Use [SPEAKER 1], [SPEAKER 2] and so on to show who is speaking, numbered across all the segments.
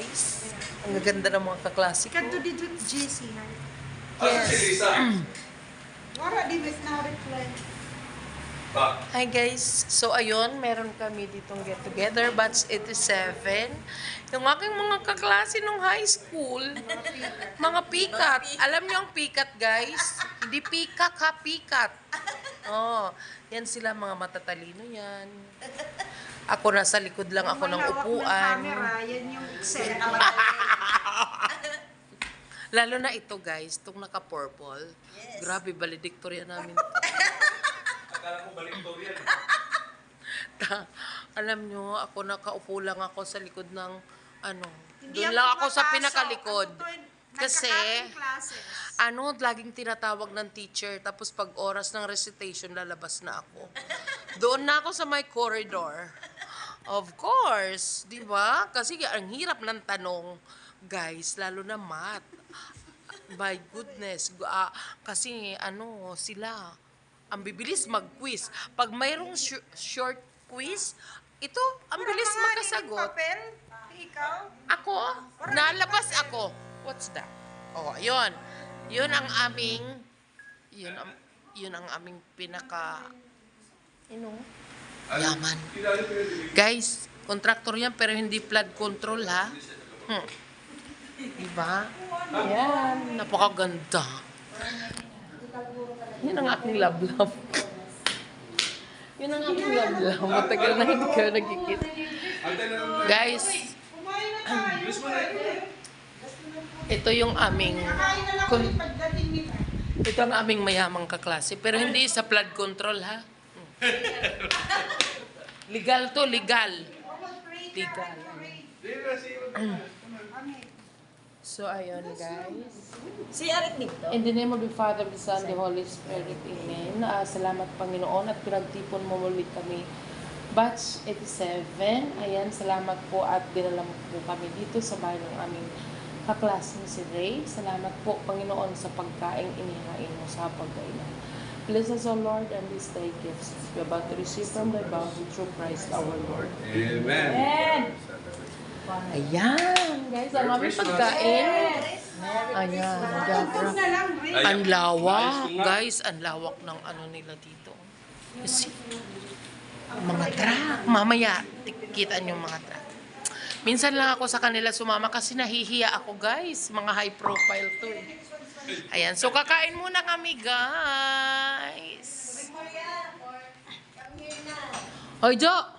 [SPEAKER 1] guys. Ang ganda ng mga kaklase ko.
[SPEAKER 2] Kanto dito JC na.
[SPEAKER 1] Yes.
[SPEAKER 2] Wala di mas na reply.
[SPEAKER 1] Hi guys. So ayun, meron kami ditong get together, batch 87. Yung aking mga kaklase nung high school, mga pikat. Alam niyo ang pikat, guys? Hindi pikak ha, pikat. Oh, yan sila, mga matatalino yan. Ako nasa likod lang ako ng upuan.
[SPEAKER 2] Camera, yan yung Excel.
[SPEAKER 1] Lalo na ito, guys, itong naka-purple. Yes. Grabe, valedictorian namin.
[SPEAKER 3] Akala ko valedictorian.
[SPEAKER 1] Alam nyo, ako nakaupo lang ako sa likod ng,
[SPEAKER 2] Hindi
[SPEAKER 1] doon
[SPEAKER 2] ako
[SPEAKER 1] lang ako sa
[SPEAKER 2] mapasok.
[SPEAKER 1] pinakalikod. Kasi,
[SPEAKER 2] Nagkakating classes.
[SPEAKER 1] laging tinatawag ng teacher, tapos pag oras ng recitation, lalabas na ako. Doon na ako sa my corridor. Of course, di ba? Kasi ang hirap ng tanong, guys, lalo na math. My goodness. Kasi sila, ang bibilis mag-quiz. Pag mayroong short quiz, ito, ang bilis makasagot.
[SPEAKER 2] Papel? Ikaw?
[SPEAKER 1] Ako, nalabas ako. What's that? Oh, yun. Yun ang aming, yun ang aming pinaka, yaman. Guys, kontraktor yan, pero hindi flood control, ha? Diba? Yan, napakaganda. Yan ang aking love-love. Yun ang aking love-love. Matagal na hindi ka nagkikita. Guys, ito yung aming ito ang aming mayamang kaklase. Pero hindi sa flood control, ha? Legal to, legal. Legal. So, ayun, guys.
[SPEAKER 4] Si Arik dito.
[SPEAKER 1] In the name of the Father, the Son, the Holy Spirit, Amen. Salamat, Panginoon, at pinagtipon mo muli kami. Batch 87, ayan, salamat po at dinala mo po kami dito sa bahay ng aming kaklaseng si Ray. Salamat po, Panginoon, sa pagkaing inihain mo sa pagkainan. Bless us, O Lord, and these thy gifts we are about to receive from thy bounty through Christ our Lord.
[SPEAKER 3] Amen.
[SPEAKER 1] Ayan, guys, ang aming pagkain. Ayan, ang lawak, guys, ang lawak ng nila dito. Kasi, mga truck, mamaya, kita niyo mga truck. Minsan lang ako sa kanila sumama kasi nahihiya ako, guys. Mga high profile to eh. Ayan, so kakain muna kami, guys. Hoy, Jo!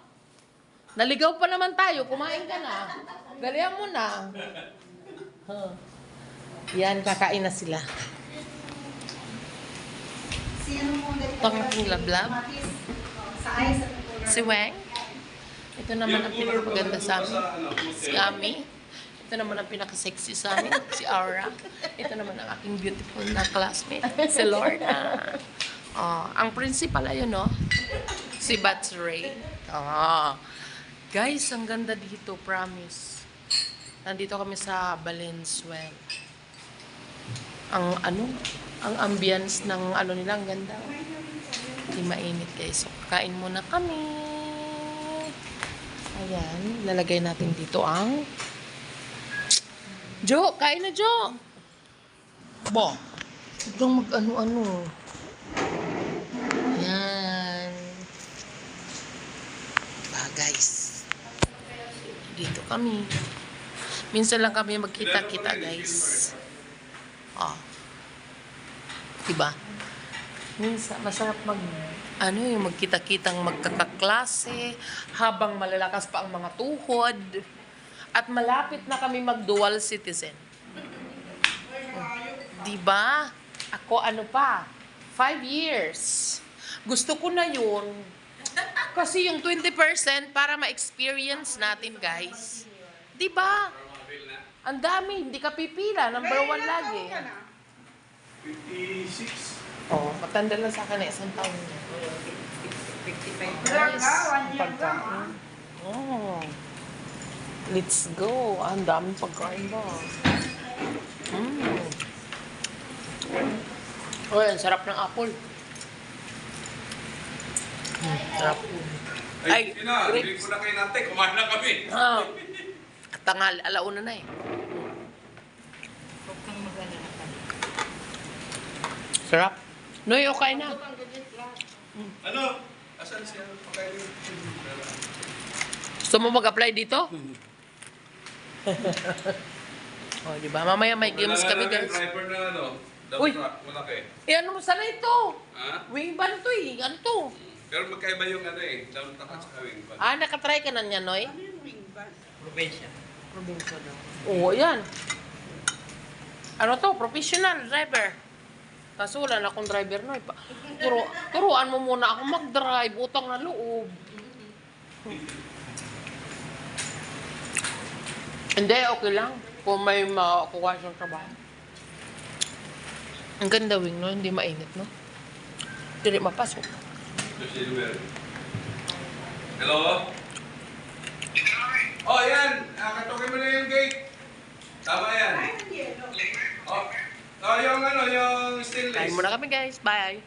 [SPEAKER 1] Naligaw pa naman tayo, kumain ka na. Dalihan mo na. Yan, kakain na sila. Ito ang aking lablab. Si Weng. Ito naman ang pinakaganda sa amin. Si Ami. Ito naman ang pinaka-sexy sa amin. Si Aura. Ito naman ang aking beautiful na classmate. Si Lorna. Ang principal, ayun, no? Si Bats Ray. Guys, ang ganda dito, promise. Nandito kami sa Valenzuela. Ang ambience ng nila, ang ganda. Hindi mainit, guys. So, kain muna kami. Ayan, lalagay natin dito ang Jo, kain na, Jo! Bo! Huwag mag-ano-ano. Ayan. Guys. Dito kami. Minsan lang kami magkita-kita, guys. Diba? Minsan, masarap yung magkita-kitang magkakaklase habang malalakas pa ang mga tuhod at malapit na kami mag-dual citizen. Diba? Ako 5 years. Gusto ko na yun. Kasi yung 20% para ma-experience natin, guys. Diba? Ang dami, hindi ka pipila. Number 1 lagi.
[SPEAKER 3] 56.
[SPEAKER 1] Matanda lang sa akin na 1 taon.
[SPEAKER 4] 55.
[SPEAKER 1] Guys, ang pagkain. Let's go. Ang daming pagkain ba? Ang sarap ng apple. Sarap.
[SPEAKER 3] Ay, grapes. Hindi ko na kayo natin. Kumain na kami.
[SPEAKER 1] At Tanghal, alauna na eh.
[SPEAKER 2] Huwag kang mag-alala.
[SPEAKER 1] Sarap. Noy, okay na.
[SPEAKER 3] Ano? Asan siya? Pakainin.
[SPEAKER 1] Gusto mo mag-apply dito? Oh, di ba? Mamaya may games kami, guys.
[SPEAKER 3] Driver na ano?
[SPEAKER 1] Uy!
[SPEAKER 3] Dump truck. Malaki.
[SPEAKER 1] Eh, ano sana ito?
[SPEAKER 3] Ha?
[SPEAKER 1] Wing van to eh. Ano to?
[SPEAKER 3] Pero magkaiba yung ano eh. Dump truck at saka wing van.
[SPEAKER 1] Ah, nakatry ka na niya, Noy?
[SPEAKER 2] Ano yung wing bus?
[SPEAKER 1] Probinsya daw. Oo, yan. Ano to? Professional driver. Kaso wala na akong driver, Noy. Turuan mo muna ako mag-drive. Utang na loob. Hindi, okay lang. Kung may makukuha siyang trabaho. Ang ganda wing, no? Hindi mainit, no? Hindi mapasok.
[SPEAKER 3] Josie Luer. Hello? Oh, yan! Katukin mo na yung gate. Tama yan.
[SPEAKER 2] Ay, yellow.
[SPEAKER 3] Oh, yung ano, yung stainless.
[SPEAKER 1] Kain muna kami, guys. Bye!